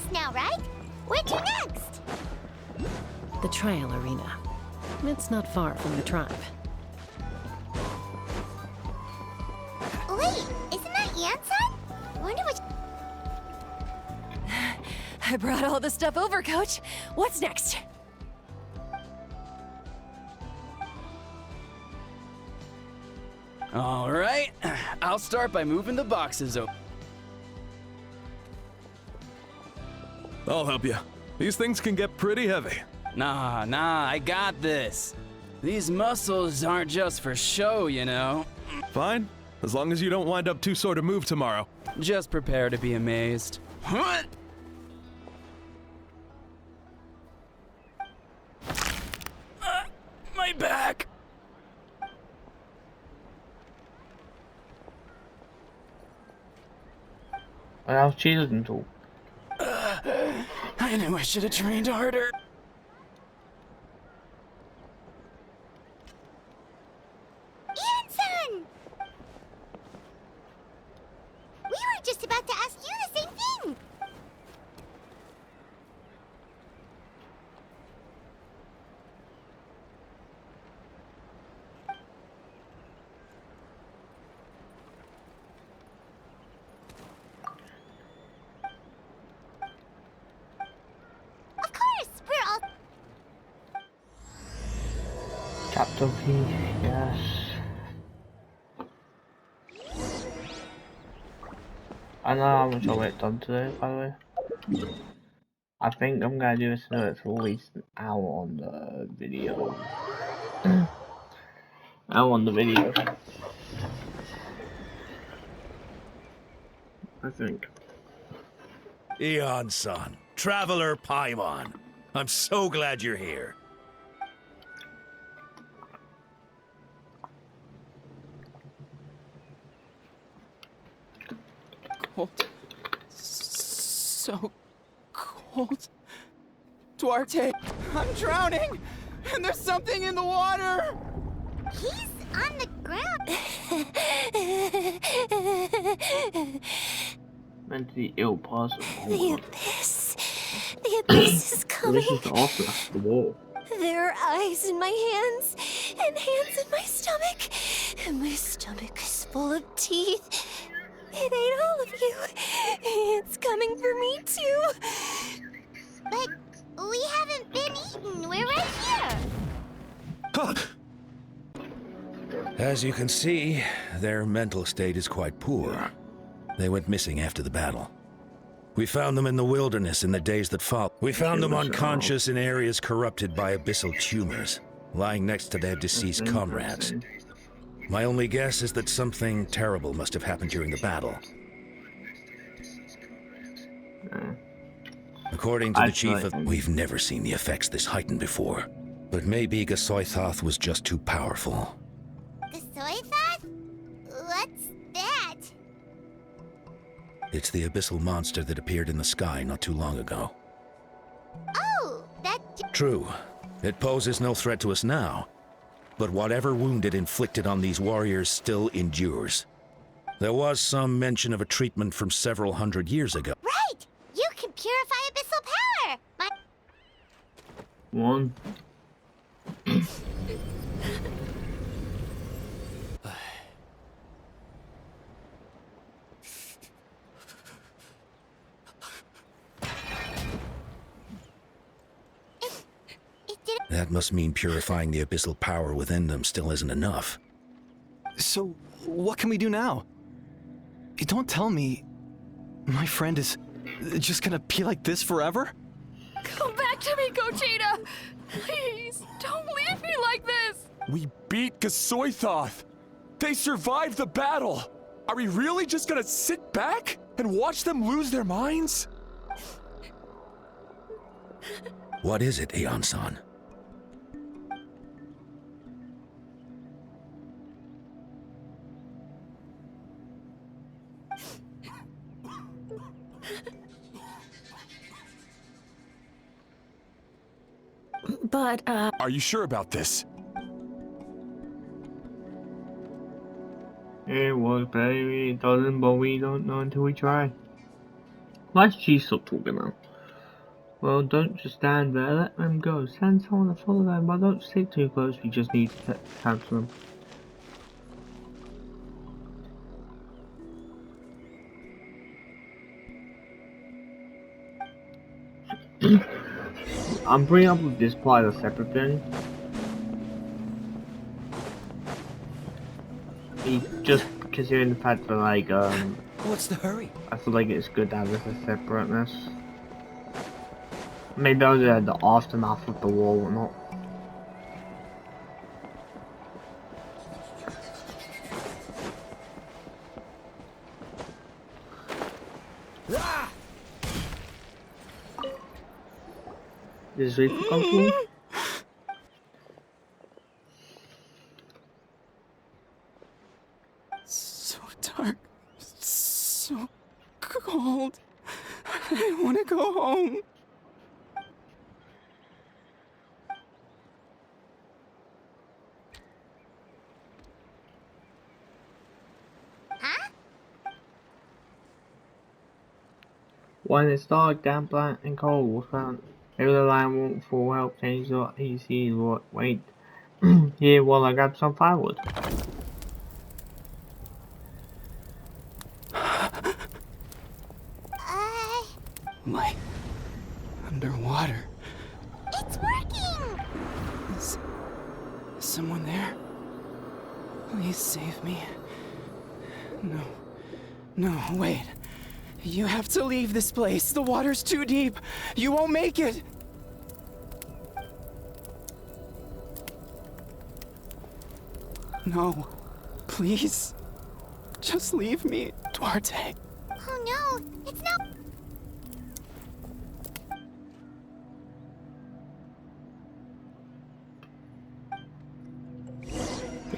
us now, right? Where to next? The trial arena. It's not far from the tribe. Wait, isn't that Yansan? Wonder what... I brought all the stuff over, Coach. What's next? All right, I'll start by moving the boxes open. I'll help you. These things can get pretty heavy. Nah, I got this. These muscles aren't just for show, you know. Fine, as long as you don't wind up too sore to move tomorrow. Just prepare to be amazed. What? My back! I'll chill until. I knew I should have trained harder. Yansan! We were just about to ask you the same thing! Of course, we're all... Chapter P, yes. I know how much I worked on today, by the way. I think I'm gonna do this so it's at least an hour on the video. Hour on the video. I think. Eon-san, Traveler Paimon. I'm so glad you're here. Cold. So cold. Duarte, I'm drowning! And there's something in the water! He's on the ground. Meant to be ill possible. The abyss. The abyss is coming. This is the offer, the wall. There are eyes in my hands, and hands in my stomach. And my stomach is full of teeth. It ate all of you. It's coming for me, too. But we haven't been eaten. We're right here. As you can see, their mental state is quite poor. They went missing after the battle. We found them in the wilderness in the days that followed. We found them unconscious in areas corrupted by abyssal tumors, lying next to their deceased comrades. My only guess is that something terrible must have happened during the battle. According to the chief of... We've never seen the effects this heightened before. But maybe Gasoithoth was just too powerful. Gasoithoth? What's that? It's the abyssal monster that appeared in the sky not too long ago. Oh, that... True. It poses no threat to us now. But whatever wound it inflicted on these warriors still endures. There was some mention of a treatment from several hundred years ago. Right! You can purify abyssal power! One. That must mean purifying the abyssal power within them still isn't enough. So, what can we do now? Don't tell me my friend is just gonna be like this forever? Come back to me, Gogeta! Please, don't leave me like this! We beat Gasoithoth! They survived the battle! Are we really just gonna sit back and watch them lose their minds? What is it, Eon-san? But, Are you sure about this? It was baby, it doesn't, but we don't know until we try. Why did she stop talking now? Well, don't just stand there. Let them go. Send someone to follow them, but don't stick too close. You just need to cancel them. I'm bringing up with this part as a separate thing. Just considering the fact that, like, What's the hurry? I feel like it's good to have this as separateness. Maybe I'll do the aftermath of the war or not. Is it comfortable? So dark. So cold. I want to go home. When it's dark, damp, black, and cold, maybe the line won't for help change what he sees. Wait, here while I grab some firewood. My underwater. It's working! Is someone there? Please save me. No. No, wait. You have to leave this place. The water's too deep. You won't make it. No. Please. Just leave me, Duarte. Oh no, it's not.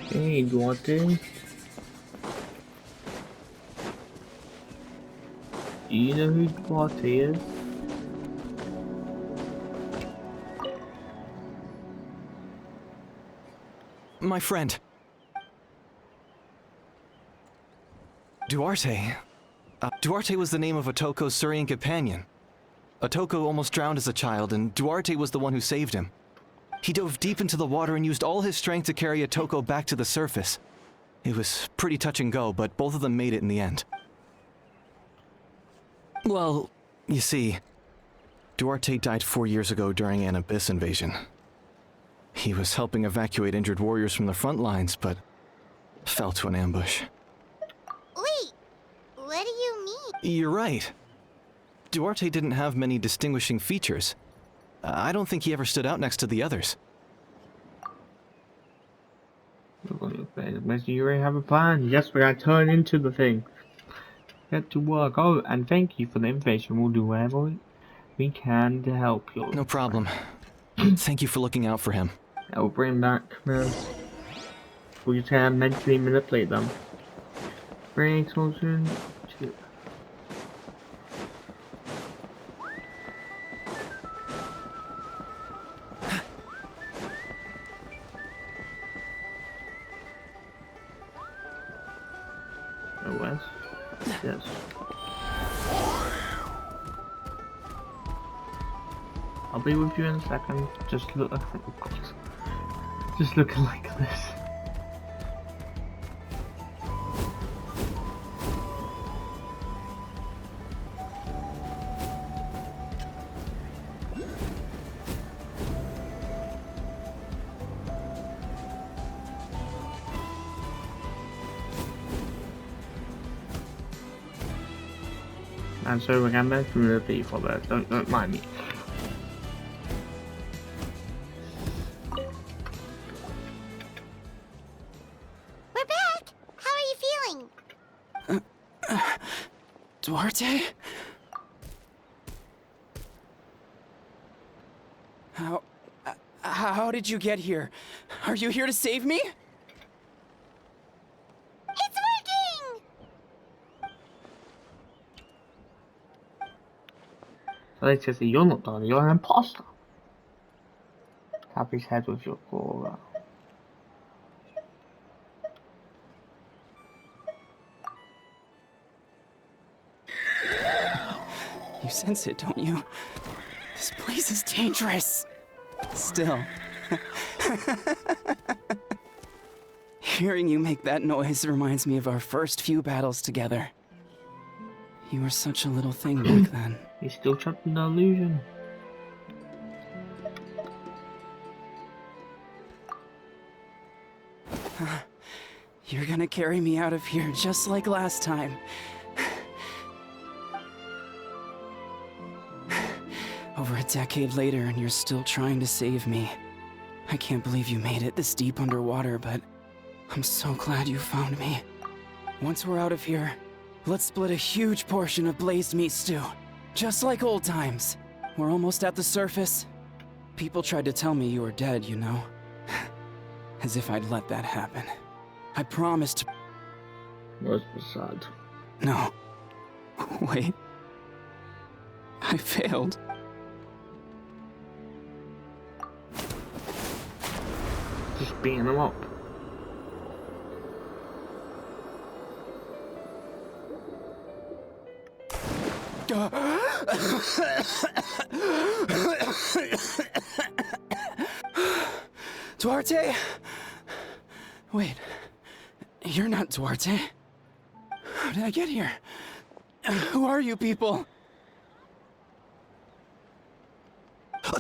Hey, Duarte. Do you know who Duarte is? My friend. Duarte. Duarte was the name of Otoko's Surian companion. Otoko almost drowned as a child, and Duarte was the one who saved him. He dove deep into the water and used all his strength to carry Otoko back to the surface. It was pretty touch and go, but both of them made it in the end. Well, you see, Duarte died 4 years ago during an Abyss invasion. He was helping evacuate injured warriors from the front lines, but fell to an ambush. Wait, what do you mean? You're right. Duarte didn't have many distinguishing features. I don't think he ever stood out next to the others. You already have a plan. Yes, we're gonna turn into the thing. Get to work. Oh, and thank you for the information. We'll do whatever we can to help you. No problem. Thank you for looking out for him. I'll bring back, man. We just have mentally manipulate them. Bring explosion. Oh, Wes? Yes. I'll be with you in a second. Just look. Just looking like this. And so we're gonna through the people there. Don't mind me. We're back! How are you feeling? Duarte? How did you get here? Are you here to save me? It's working! So they just say you're not done, you're an imposter. Tap his head with your claw. You sense it, don't you? This place is dangerous. Still. Hearing you make that noise reminds me of our first few battles together. You were such a little thing back then. He's still trapped in the illusion. You're gonna carry me out of here just like last time. Over a decade later, and you're still trying to save me. I can't believe you made it this deep underwater, but I'm so glad you found me. Once we're out of here, let's split a huge portion of blazed meat stew. Just like old times. We're almost at the surface. People tried to tell me you were dead, you know. As if I'd let that happen. I promised. Was sad. No. Wait. I failed. Just beating them up. Duarte? Wait, you're not Duarte. How did I get here? Who are you people?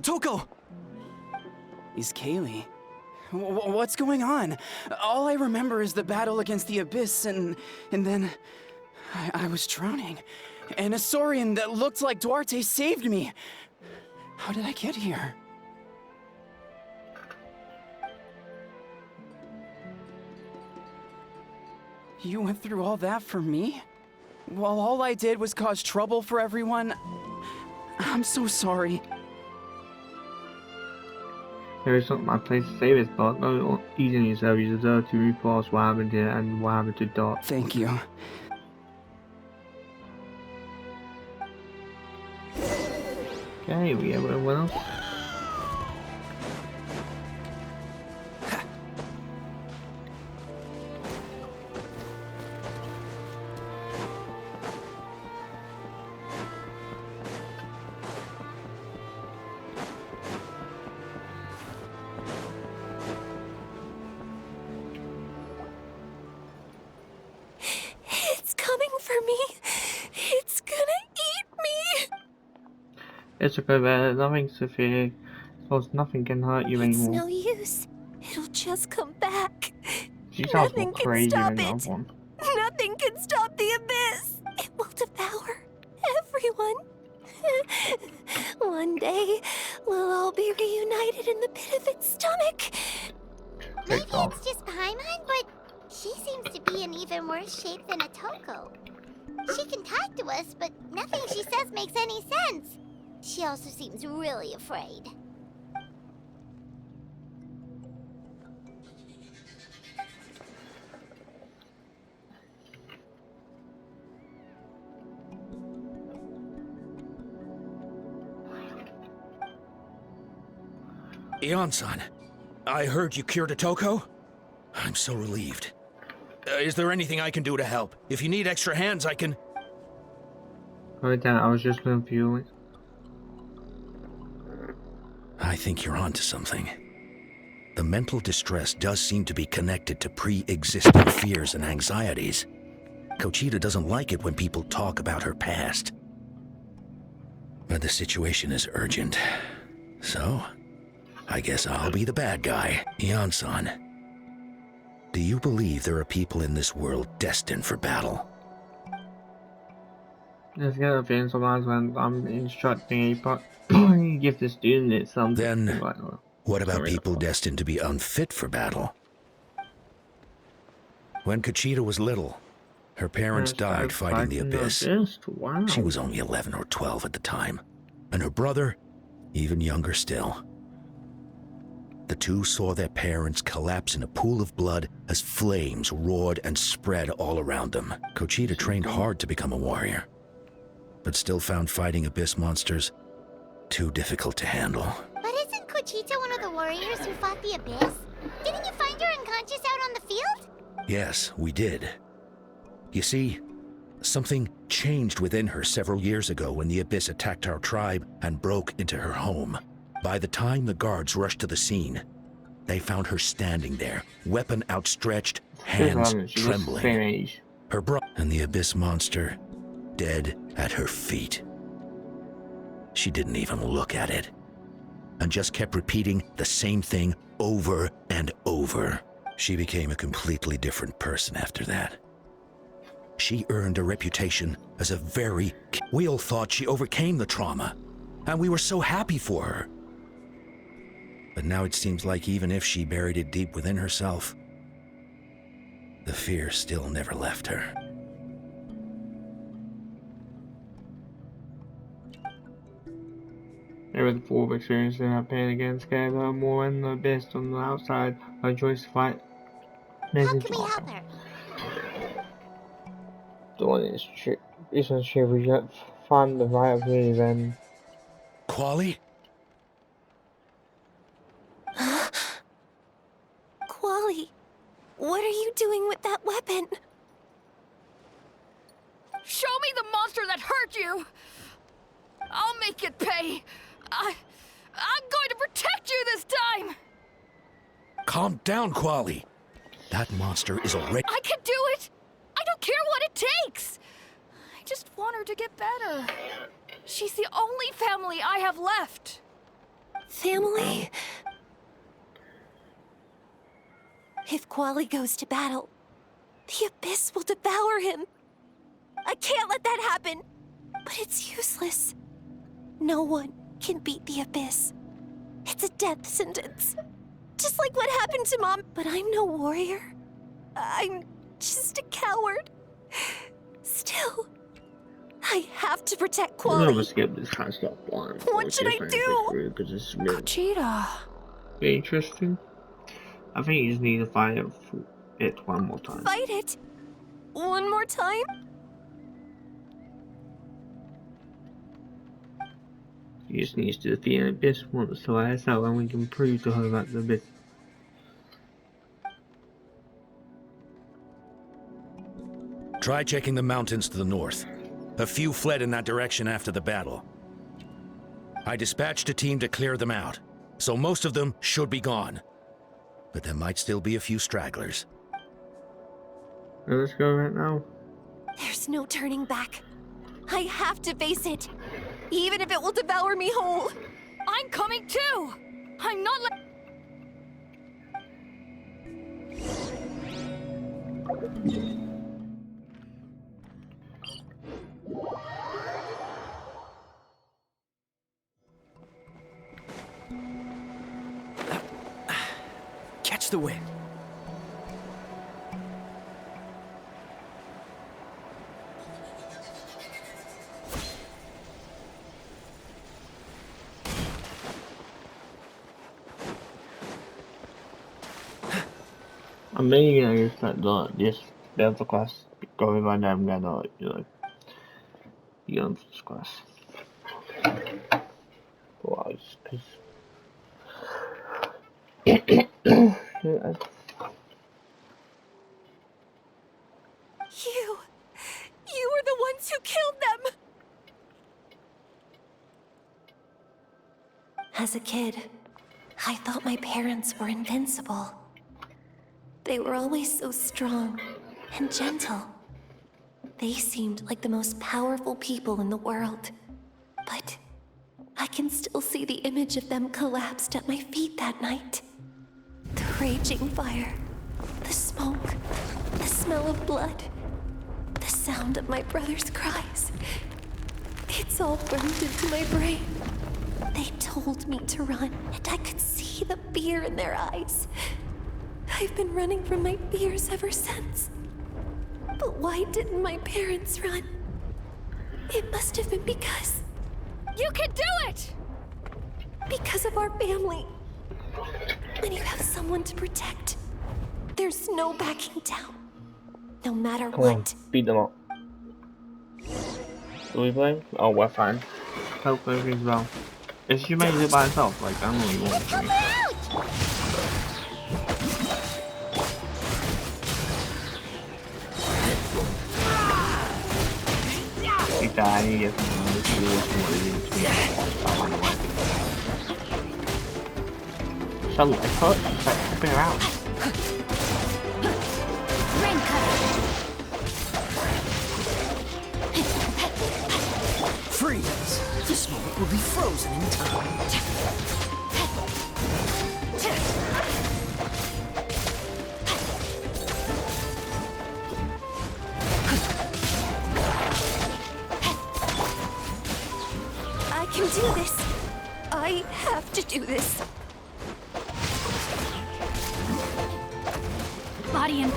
Toko! Is Kaylee? What's going on? All I remember is the battle against the Abyss, and then I was drowning. And a Saurian that looked like Duarte saved me. How did I get here? You went through all that for me? While all I did was cause trouble for everyone? I'm so sorry. There is not my place to say this, but no easing yourself. You deserve to repass what happened here and what happened to Dot. Thank you. Okay, we have everyone else. It's coming for me. It's gonna eat me. It's okay, there's nothing to fear. So nothing can hurt you It's anymore. no use. It'll just come back. She sounds Nothing more can crazy stop than the it. other one. Nothing can stop the abyss. It will devour everyone. One day, we'll all be reunited in the pit of its stomach. Maybe it's just Paimon, but she seems to be in even worse shape than Atoko. She can talk to us, but nothing she says makes any sense. She also seems really afraid. Ion-san, I heard you cured Atoko. I'm so relieved. Is there anything I can do to help? If you need extra hands, I can... Oh damn, I was just confused. I think you're onto something. The mental distress does seem to be connected to pre-existing fears and anxieties. Kochita doesn't like it when people talk about her past. But the situation is urgent. So, I guess I'll be the bad guy. Ion-san, do you believe there are people in this world destined for battle? Let's get a feeling sometimes when I'm instructing a give the student something. Then, like, what about sorry, people that's destined to be unfit for battle? When Kochita was little, her parents died fighting the Abyss. Wow. She was only 11 or 12 at the time, and her brother, even younger still. The two saw their parents collapse in a pool of blood as flames roared and spread all around them. Kochita trained hard to become a warrior, but still found fighting Abyss monsters too difficult to handle. But isn't Kochita one of the warriors who fought the Abyss? Didn't you find her unconscious out on the field? Yes, we did. You see, Something changed within her several years ago when the Abyss attacked our tribe and broke into her home. By the time the guards rushed to the scene, they found her standing there, weapon outstretched, hands trembling. Her brother and the Abyss monster dead at her feet. She didn't even look at it, and just kept repeating the same thing over and over. She became a completely different person after that. She earned a reputation as a very... We all thought she overcame the trauma, and we were so happy for her. But now it seems like even if she buried it deep within herself, the fear still never left her. They were the full of experience and her pain again scared her more than the Abyss on the outside. Her choice to fight. How can we help her? The one is true. Isn't sure we yet find the right way then. Quali? Quali, what are you doing with that weapon? Show me the monster that hurt you! I'll make it pay! I'm going to protect you this time! Calm down, Quali. That monster is already... I can do it! I don't care what it takes! I just want her to get better. She's the only family I have left. Family? If Quali goes to battle, the Abyss will devour him. I can't let that happen. But it's useless. No one can beat the Abyss. It's a death sentence. Just like what happened to Mom. But I'm no warrior. I'm just a coward. Still, I have to protect Quali. I'm gonna skip this kind of stuff blind. What should I do? Because it's really Gogeta. interesting. I think you just need to fight it one more time. Fight it? One more time? You just need to defeat an Abyss once to herself, and we can prove to her that the Abyss. Try checking the mountains to the north. A few fled in that direction after the battle. I dispatched a team to clear them out, so most of them should be gone. But there might still be a few stragglers. So let's go right now. There's no turning back. I have to face it, even if it will devour me whole. I'm coming too! I'm not Catch the wind. I'm mainly gonna use that this Delta class going right now. I'm gonna use this class. Wow, because You were the ones who killed them! As a kid, I thought my parents were invincible. They were always so strong and gentle. They seemed like the most powerful people in the world. But I can still see the image of them collapsed at my feet that night. The raging fire, the smoke, the smell of blood, the sound of my brother's cries. It's all burned into my brain. They told me to run, and I could see the fear in their eyes. I've been running from my fears ever since. But why didn't my parents run? It must have been because... You can do it! Because of our family. When you have someone to protect, there's no backing down. No matter come on, what. beat them up. Do we play? Oh, we're fine. Hope everything's well. If she makes it by herself, like, I'm really wanting to. guy, he gets another tool so I put like spin around. Freeze! This moment will be frozen in time. I can do this. I have to do this. Body and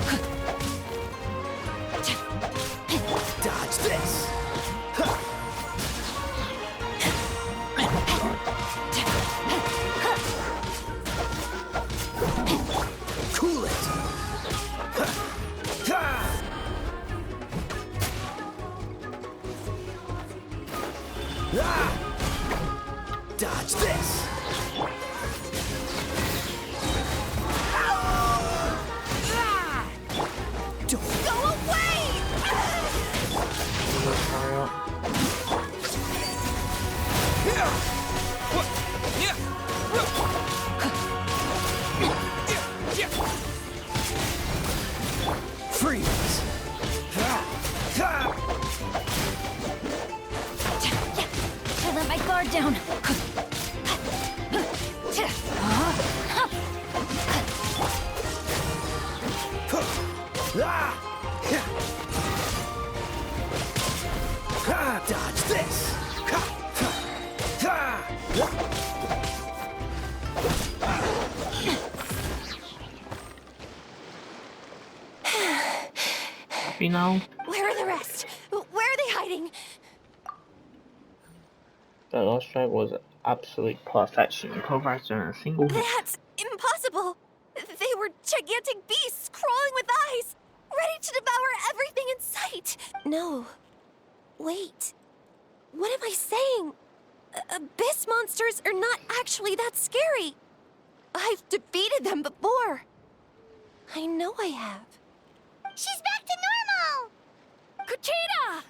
Dodge this! Cool it! Dodge this! Don't go away! Freeze! I let my guard down. Dodge this! Happy now? Where are the rest? Where are they hiding? The last strike was absolute perfection. Covered in a single hit. That's impossible! They were gigantic beasts crawling with eyes, ready to devour everything in sight! No. Wait. What am I saying? Abyss monsters are not actually that scary. I've defeated them before. I know I have. She's back to normal! Kuchita!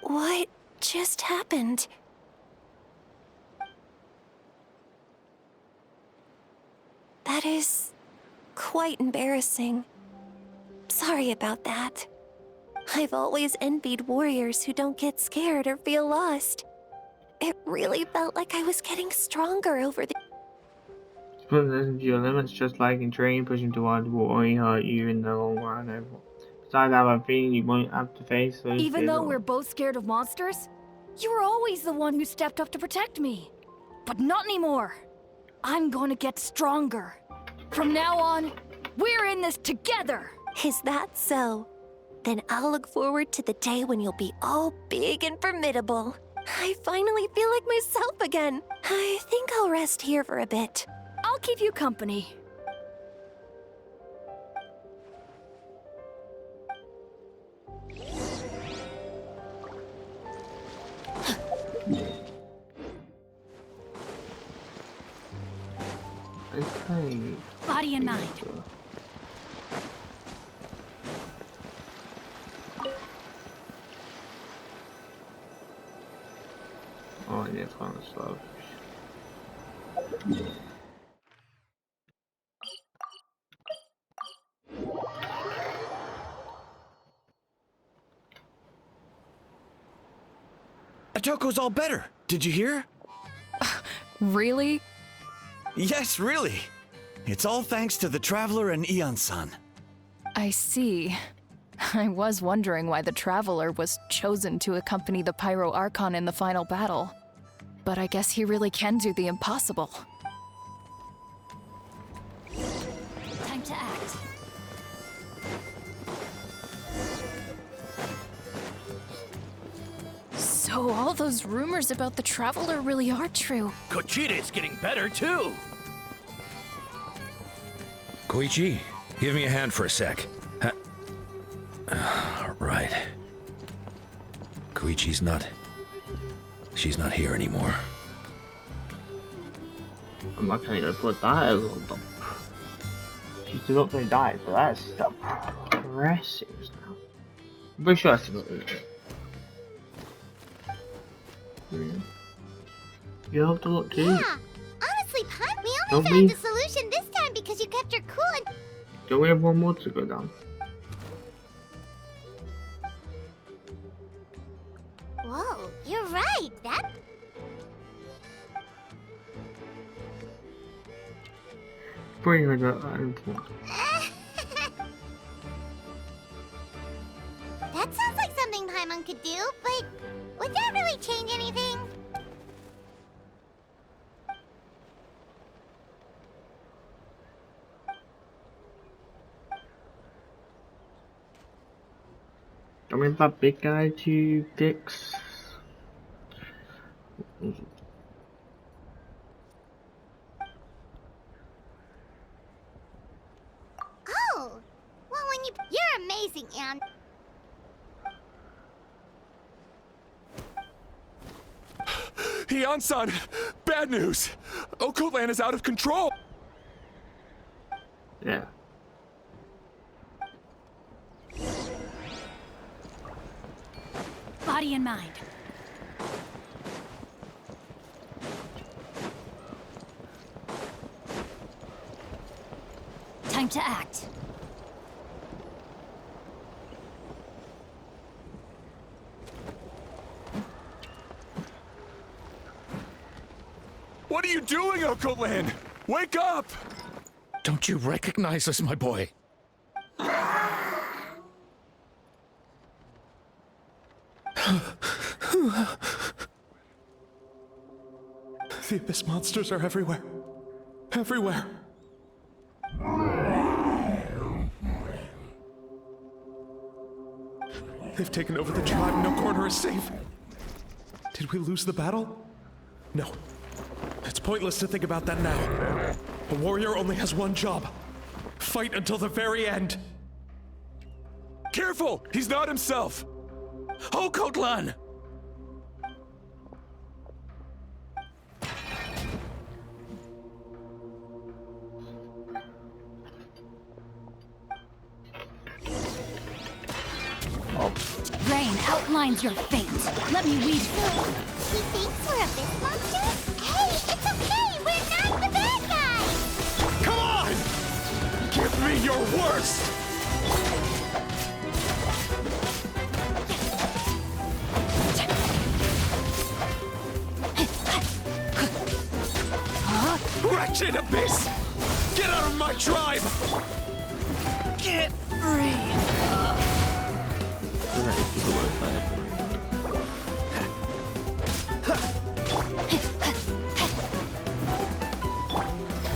What just happened? That is quite embarrassing. Sorry about that. I've always envied warriors who don't get scared or feel lost. It really felt like I was getting stronger over the— Listen to your limits, just like in training, pushing towards will only hurt you in the long run. Besides, I have a feeling you won't have to face those. Even though we're both scared of monsters, you were always the one who stepped up to protect me. But not anymore. I'm going to get stronger. From now on, we're in this together. Is that so? Then I'll look forward to the day when you'll be all big and formidable. I finally feel like myself again. I think I'll rest here for a bit. I'll keep you company. Okay. Body and mind. Oh, yeah, it's kind of slow. Otoko's all better. Did you hear? Really? Yes, really. It's all thanks to the Traveler and Ian-san. I see. I was wondering why the Traveler was chosen to accompany the Pyro Archon in the final battle. But I guess he really can do the impossible. Time to act. So all those rumors about the Traveler really are true. Kuchita's getting better, too. Koichi, give me a hand for a sec. Right. Koichi's not... She's not here anymore. I'm not gonna go put that as a dump. She's still not gonna die, but that's impressive now. I'm pretty sure I still got it. You have to look too. Yeah. Honestly, Paimon, we Don't only found be- the solution this time because you kept her cool and... Do we have one more to go down? Whoa, you're right. That... Bring her to That sounds like something Paimon could do, but would that really change anything? I mean that big guy to fix. Oh, well, when you're amazing, Anne. Hian-san, bad news. Okoland is out of control. Yeah. Body and mind. Time to act. What are you doing, Okoland? Wake up! Don't you recognize us, my boy? The Abyss monsters are everywhere. Everywhere. They've taken over the tribe. No corner is safe. Did we lose the battle? No. It's pointless to think about that now. A warrior only has one job. Fight until the very end. Careful! He's not himself! Okotlan! Rain outlines your fate. Let me weave through. He thinks we're Abyss monsters? Hey, it's okay! We're not the bad guys! Come on! Give me your worst! Wretched Abyss! Get out of my tribe! Get free.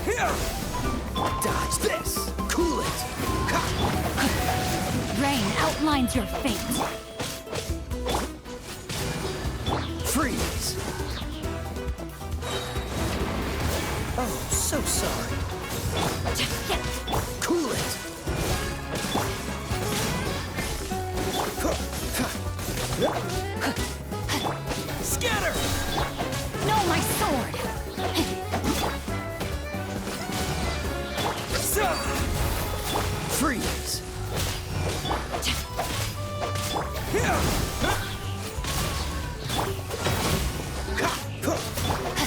Here! Dodge this! Cool it! Rain outlines your fate. Freeze! Oh, so sorry. Cool it! Scatter! No, my sword. Freeze!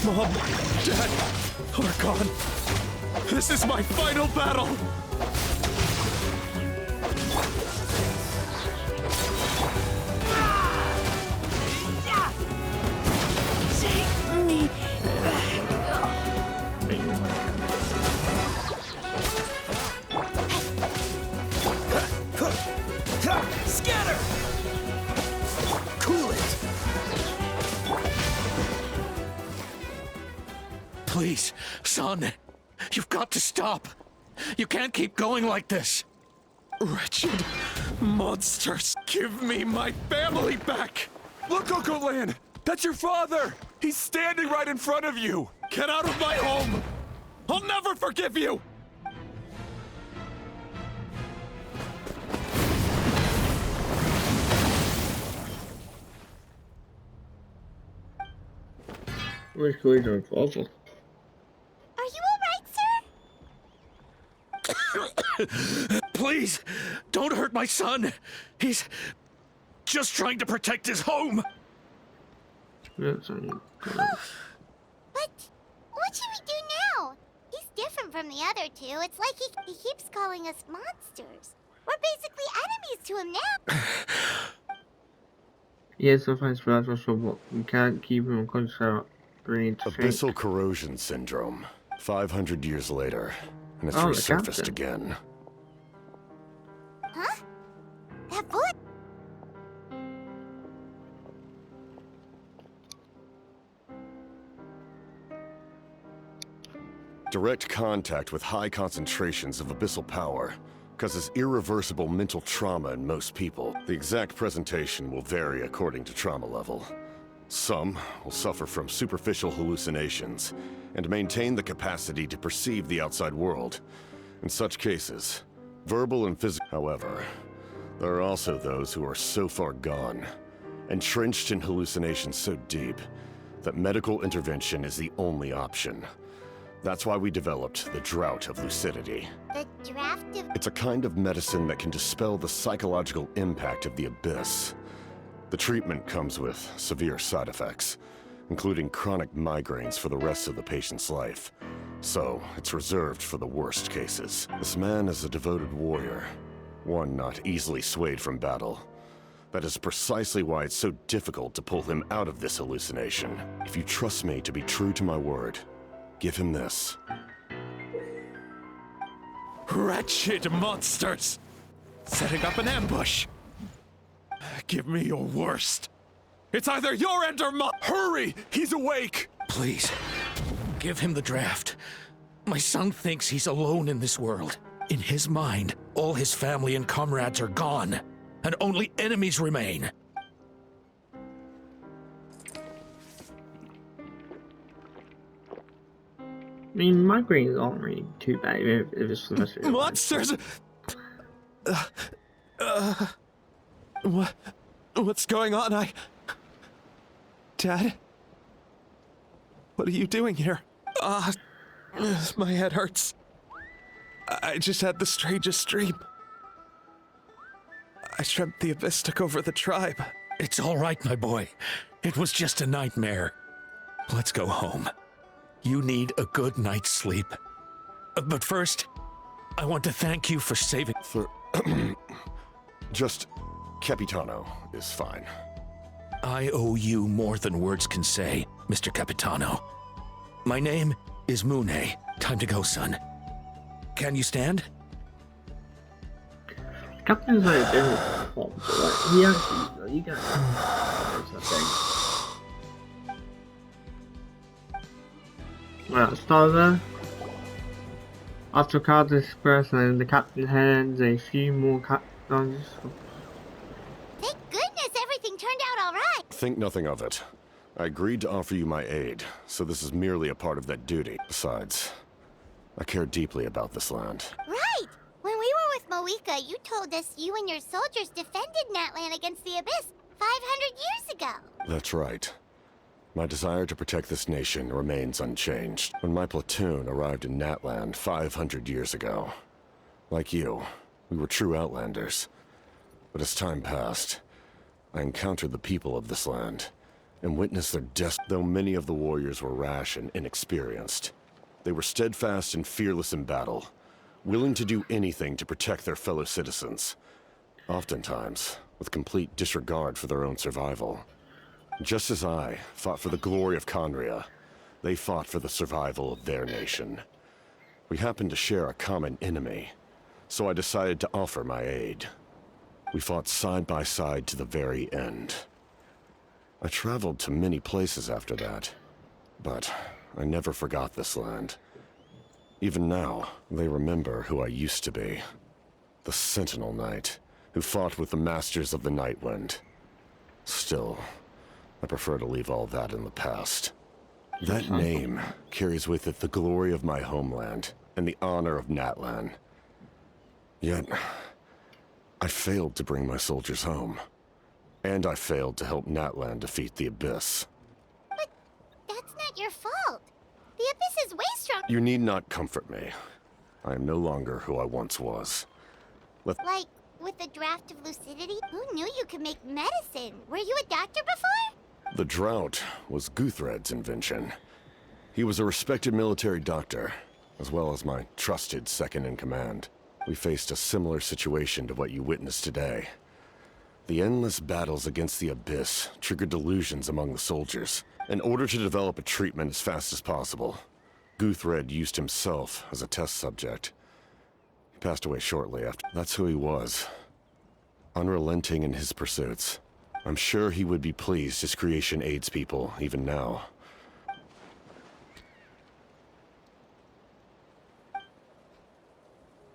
Mom, Dad are gone. This is my final battle. Take me. Scatter! Cool it! Please, son. You've got to stop. You can't keep going like this. Wretched monsters, give me my family back! Look, Okoland! That's your father! He's standing right in front of you! Get out of my home! I'll never forgive you! Where's going on, awful? Are you alright, sir? Please, don't hurt my son. He's just trying to protect his home. Looks like But what should we do now? He's different from the other two. It's like he keeps calling us monsters. We're basically enemies to him now. Yes, the first for trouble. We can't keep him control. Abyssal corrosion syndrome. 500 years later, and it's resurfaced again. Huh? That boy? Direct contact with high concentrations of abyssal power causes irreversible mental trauma in most people. The exact presentation will vary according to trauma level. Some will suffer from superficial hallucinations and maintain the capacity to perceive the outside world. In such cases, verbal and physical. However, there are also those who are so far gone, entrenched in hallucinations so deep, that medical intervention is the only option. That's why we developed the Drought of Lucidity. The Draft of... It's a kind of medicine that can dispel the psychological impact of the Abyss. The treatment comes with severe side effects, including chronic migraines for the rest of the patient's life. So, it's reserved for the worst cases. This man is a devoted warrior, one not easily swayed from battle. That is precisely why it's so difficult to pull him out of this hallucination. If you trust me to be true to my word, give him this. Wretched monsters! Setting up an ambush! Give me your worst. It's either your end or mine! Hurry! He's awake! Please, give him the draft. My son thinks he's alone in this world. In his mind, all his family and comrades are gone, and only enemies remain. I mean, migraines aren't really too bad if it's the rest of your life. Monsters! What's going on? Dad? What are you doing here? My head hurts. I just had the strangest dream. I dreamt the Abyss took over the tribe. It's all right, my boy. It was just a nightmare. Let's go home. You need a good night's sleep. But first, I want to thank you for saving... Just Capitano is fine. I owe you more than words can say, Mr. Capitano. My name is Mune. Time to go, son. Can you stand? Captain's like a general pop, but like, he actually, you get I think. Right, start there. After cards express and the captain hands a few more captains. Thank goodness everything turned out all right. Think nothing of it. I agreed to offer you my aid, so this is merely a part of that duty. Besides, I care deeply about this land. Right! When we were with Moika, you told us you and your soldiers defended Natlan against the Abyss 500 years ago. That's right. My desire to protect this nation remains unchanged. When my platoon arrived in Natlan 500 years ago, like you, we were true outlanders. But as time passed, I encountered the people of this land and witnessed their death. Though many of the warriors were rash and inexperienced, they were steadfast and fearless in battle, willing to do anything to protect their fellow citizens, oftentimes with complete disregard for their own survival. Just as I fought for the glory of Conria, they fought for the survival of their nation. We happened to share a common enemy, so I decided to offer my aid. We fought side by side to the very end. I traveled to many places after that, but I never forgot this land. Even now, they remember who I used to be. The Sentinel Knight, who fought with the Masters of the Nightwind. Still, I prefer to leave all that in the past. That name carries with it the glory of my homeland and the honor of Natlan. Yet, I failed to bring my soldiers home. And I failed to help Natlan defeat the Abyss. But that's not your fault. The Abyss is way strong. You need not comfort me. I am no longer who I once was. Like, with the Draft of Lucidity? Who knew you could make medicine? Were you a doctor before? The drought was Guthred's invention. He was a respected military doctor, as well as my trusted second-in-command. We faced a similar situation to what you witnessed today. The endless battles against the Abyss triggered delusions among the soldiers. In order to develop a treatment as fast as possible, Guthred used himself as a test subject. He passed away shortly after. That's who he was. Unrelenting in his pursuits. I'm sure he would be pleased his creation aids people, even now.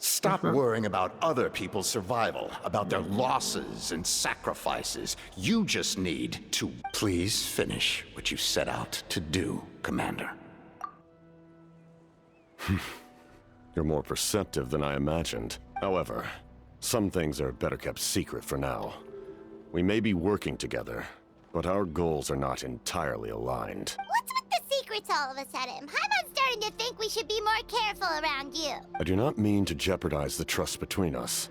Stop worrying about other people's survival, about their losses and sacrifices. You just need to please finish what you set out to do, Commander. You're more perceptive than I imagined. However, some things are better kept secret for now. We may be working together, but our goals are not entirely aligned. What's with the secrets all of a sudden? Paimon's starting to think we should be more careful around you. I do not mean to jeopardize the trust between us.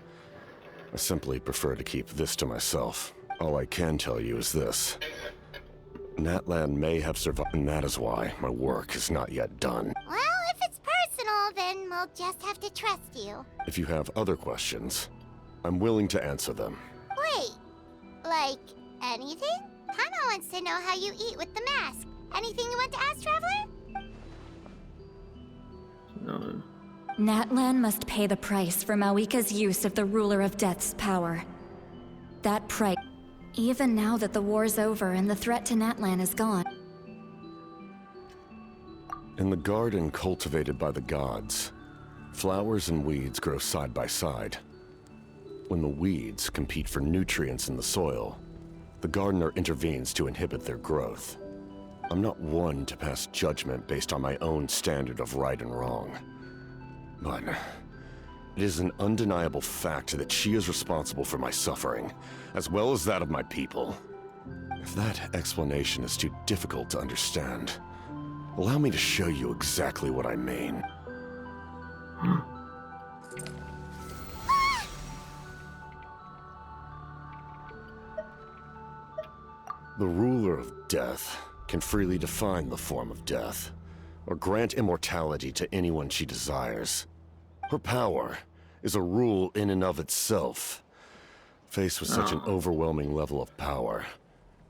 I simply prefer to keep this to myself. All I can tell you is this. Natlan may have survived, and that is why my work is not yet done. Well, if it's personal, then we'll just have to trust you. If you have other questions, I'm willing to answer them. Wait, like anything? Paimon wants to know how you eat with the mask. Anything you want to ask, Traveler? No. Natlan must pay the price for Mawika's use of the Ruler of Death's power. That price, even now that the war's over and the threat to Natlan is gone. In the garden cultivated by the gods, flowers and weeds grow side by side. When the weeds compete for nutrients in the soil, the gardener intervenes to inhibit their growth. I'm not one to pass judgment based on my own standard of right and wrong. But it is an undeniable fact that she is responsible for my suffering, as well as that of my people. If that explanation is too difficult to understand, allow me to show you exactly what I mean. The Ruler of Death can freely define the form of death, or grant immortality to anyone she desires. Her power is a rule in and of itself. Faced with such an overwhelming level of power,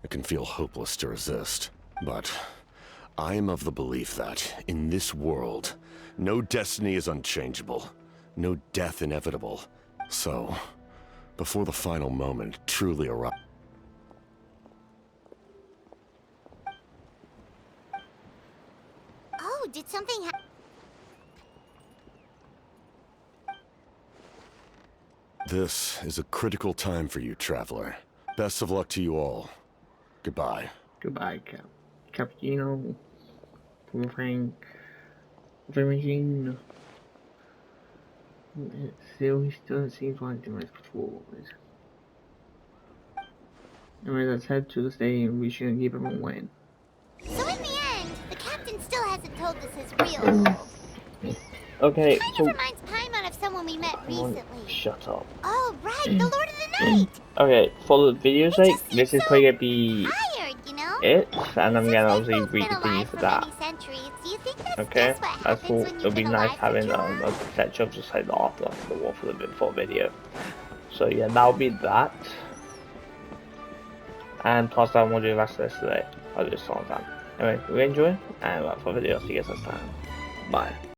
it can feel hopeless to resist. But I am of the belief that, in this world, no destiny is unchangeable, no death inevitable. So, before the final moment truly arrives, Oh, did something happen? this is a critical time for you, Traveler. Best of luck to you all. Goodbye. Goodbye, Cappuccino. Frank. Machine. It still seems like the rest before. Anyway, let's head to the stadium. We shouldn't keep everyone waiting. So in the end, the captain still hasn't told us his real role. Okay, Kind so of reminds Paimon of someone we met recently. shut up. Oh, right, the Lord of the Night! Okay, for the video's sake, this is probably gonna be Tired, you know? it, and I'm gonna obviously Toko's read been the alive thing for for that. many centuries. Do you think that's Okay, just what that's happens cool. when It'll you've be been nice alive for having too long? a section just like the after the war for the before video. So yeah, that'll be that. And plus I won't do the rest of this today. I'll do this all the time. Anyway, we enjoy, and for the video, see you guys next time. Bye.